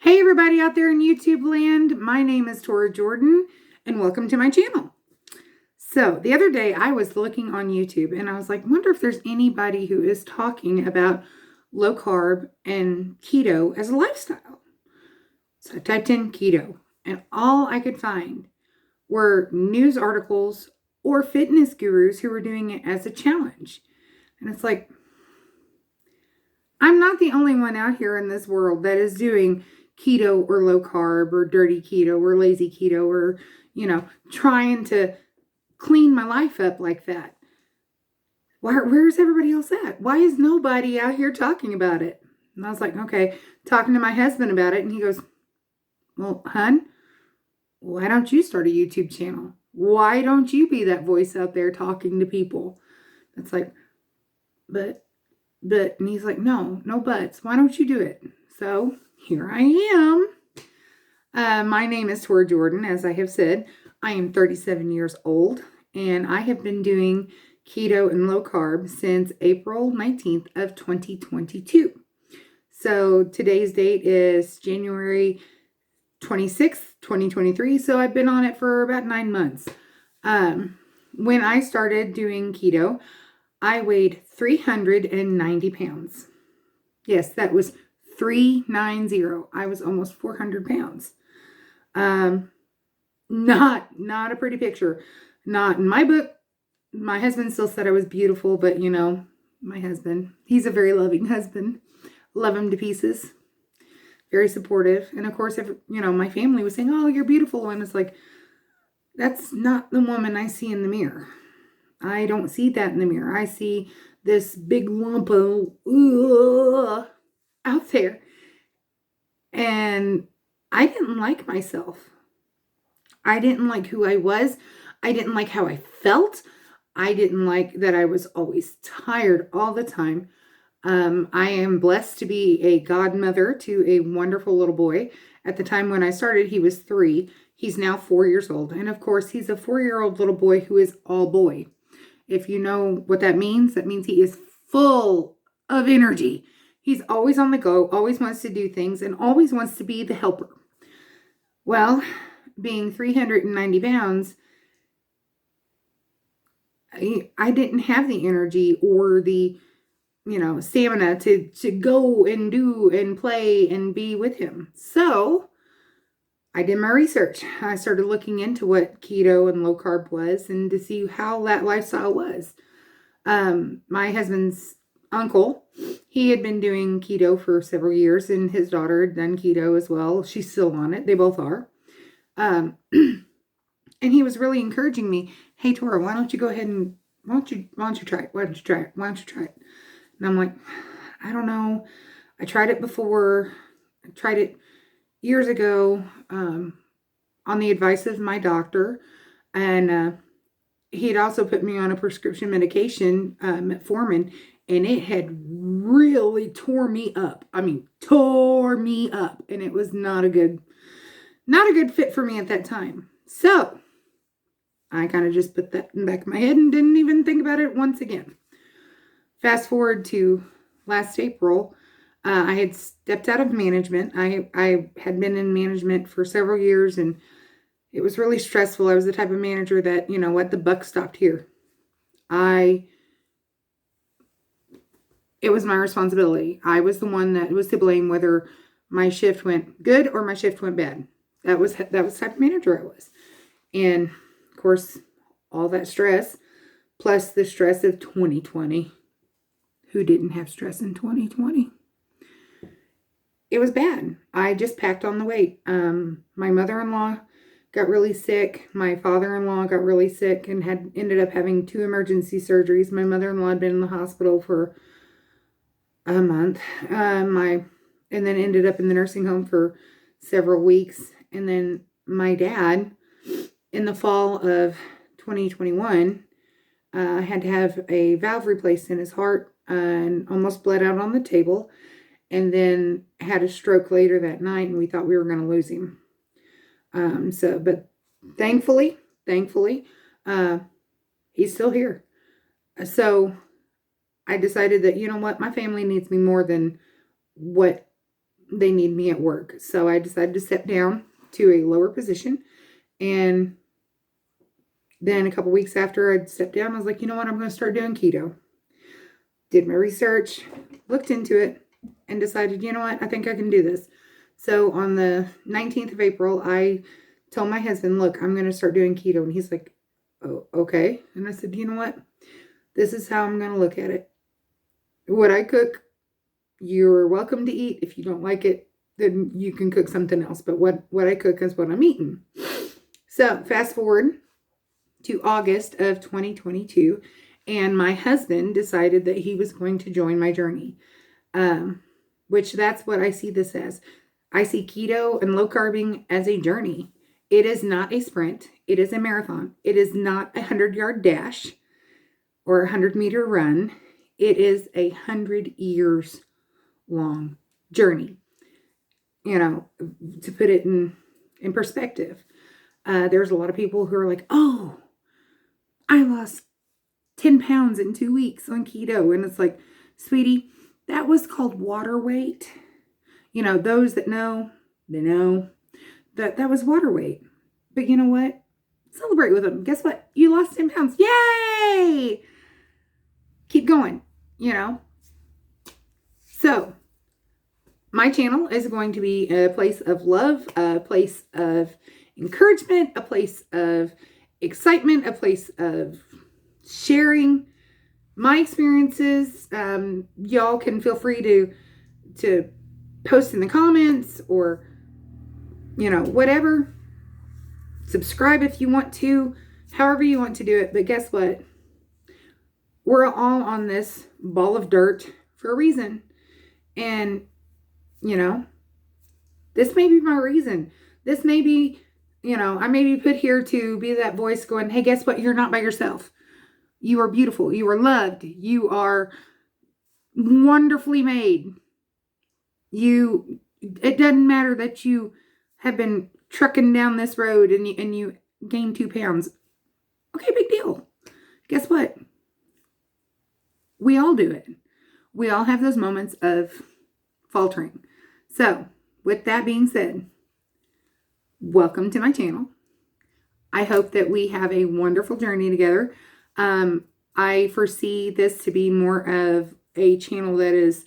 Hey everybody out there in YouTube land, my name is Tora Jordan and welcome to my channel. So the other day I was looking on YouTube and I was like, wonder if there's anybody who is talking about low carb and keto as a lifestyle. So I typed in keto and all I could find were news articles or fitness gurus who were doing it as a challenge. And it's like, I'm not the only one out here in this world that is doing keto or low carb or dirty keto or lazy keto or, trying to clean my life up like that. Where's everybody else at? Why is nobody out here talking about it? And I was like, okay, talking to my husband about it. And he goes, well, hun, why don't you start a YouTube channel? Why don't you be that voice out there talking to people? It's like, but, and he's like, no buts. Why don't you do it? So here I am. My name is Tora Jordan. As I have said, I am 37 years old and I have been doing keto and low carb since April 19th of 2022. So today's date is January 26th, 2023. So I've been on it for about 9 months. When I started doing keto, I weighed 390 pounds. Yes, that was 390. I was almost 400 pounds. Not a pretty picture. Not in my book. My husband still said I was beautiful, but my husband, he's a very loving husband. Love him to pieces. Very supportive. And of course, my family was saying, oh, you're beautiful. And it's like, that's not the woman I see in the mirror. I don't see that in the mirror. I see this big lump of out there. And I didn't like myself. I didn't like who I was. I didn't like how I felt. I didn't like that I was always tired all the time. I am blessed to be a godmother to a wonderful little boy. At the time when I started, he was 3. He's now 4 years old. And of course, he's a 4-year-old little boy who is all boy. If you know what that means he is full of energy. He's always on the go, always wants to do things, and always wants to be the helper. Well, being 390 pounds, I didn't have the energy or the, stamina to go and do and play and be with him. So I did my research. I started looking into what keto and low carb was and to see how that lifestyle was. My husband's uncle, he had been doing keto for several years and his daughter had done keto as well. She's still on it. They both are. And he was really encouraging me, hey, Tora, why don't you go ahead and, why don't you try it? Why don't you try it? Why don't you try it? And I'm like, I don't know. I tried it before. I tried it years ago on the advice of my doctor. And he had also put me on a prescription medication, metformin, and it had really tore me up. I mean, tore me up. And it was not a good fit for me at that time. So I kind of just put that in the back of my head and didn't even think about it once again. Fast forward to last April, I had stepped out of management. I had been in management for several years and it was really stressful. I was the type of manager that, the buck stopped here. It was my responsibility. I was the one that was to blame whether my shift went good or my shift went bad. That was the type of manager I was. And of course, all that stress, plus the stress of 2020. Who didn't have stress in 2020? It was bad. I just packed on the weight. My mother-in-law got really sick. My father-in-law got really sick and had ended up having 2 emergency surgeries. My mother-in-law had been in the hospital for a month. And then ended up in the nursing home for several weeks. And then my dad, in the fall of 2021, had to have a valve replaced in his heart and almost bled out on the table. And then had a stroke later that night, and we thought we were going to lose him. But thankfully, he's still here. So I decided that, my family needs me more than what they need me at work. So I decided to step down to a lower position. And then a couple weeks after I'd stepped down, I was like, you know what? I'm going to start doing keto. Did my research, looked into it, and decided, you know what? I think I can do this. So on the 19th of April, I told my husband, look, I'm going to start doing keto. And he's like, oh, okay. And I said, you know what? This is how I'm going to look at it. What I cook, you're welcome to eat. If you don't like it, then you can cook something else. But what I cook is what I'm eating. So fast forward to August of 2022, and my husband decided that he was going to join my journey, which that's what I see this as. I see keto and low carbing as a journey. It is not a sprint. It is a marathon. It is not a 100-yard dash or a 100-meter run. It is 100 years long journey. You know, to put it in perspective, there's a lot of people who are like, oh, I lost 10 pounds in 2 weeks on keto. And it's like, sweetie, that was called water weight. You know, those that know, they know that was water weight. But you know what? Celebrate with them. Guess what? You lost 10 pounds. Yay! Keep going, you know. So my channel is going to be a place of love, a place of encouragement, a place of excitement, a place of sharing my experiences. Y'all can feel free to post in the comments or, you know, whatever. Subscribe if you want to, however you want to do it. But guess what? We're all on this ball of dirt for a reason. And, you know, this may be my reason. This may be, you know, I may be put here to be that voice going, hey, guess what? You're not by yourself. You are beautiful. You are loved. You are wonderfully made. It doesn't matter that you have been trucking down this road and you gained 2 pounds. Okay, big deal. Guess what? We all do it. We all have those moments of faltering. So, with that being said, welcome to my channel. I hope that we have a wonderful journey together. I foresee this to be more of a channel that is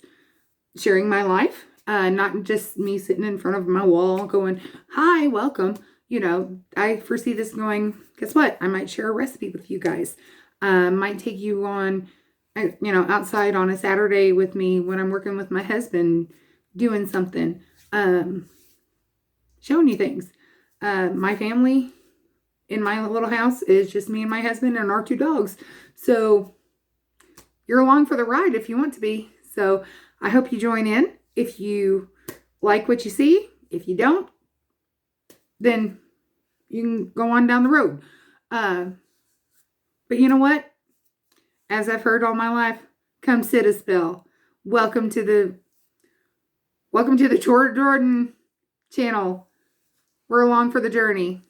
sharing my life, not just me sitting in front of my wall going, hi, welcome. You know, I foresee this going, guess what? I might share a recipe with you guys. Might take you on, you know, outside on a Saturday with me when I'm working with my husband, doing something, showing you things. My family in my little house is just me and my husband and our 2 dogs. So you're along for the ride if you want to be. So I hope you join in. If you like what you see, if you don't, then you can go on down the road. But you know what? As I've heard all my life, come sit a spell. Welcome to the Tora Jordan channel. We're along for the journey.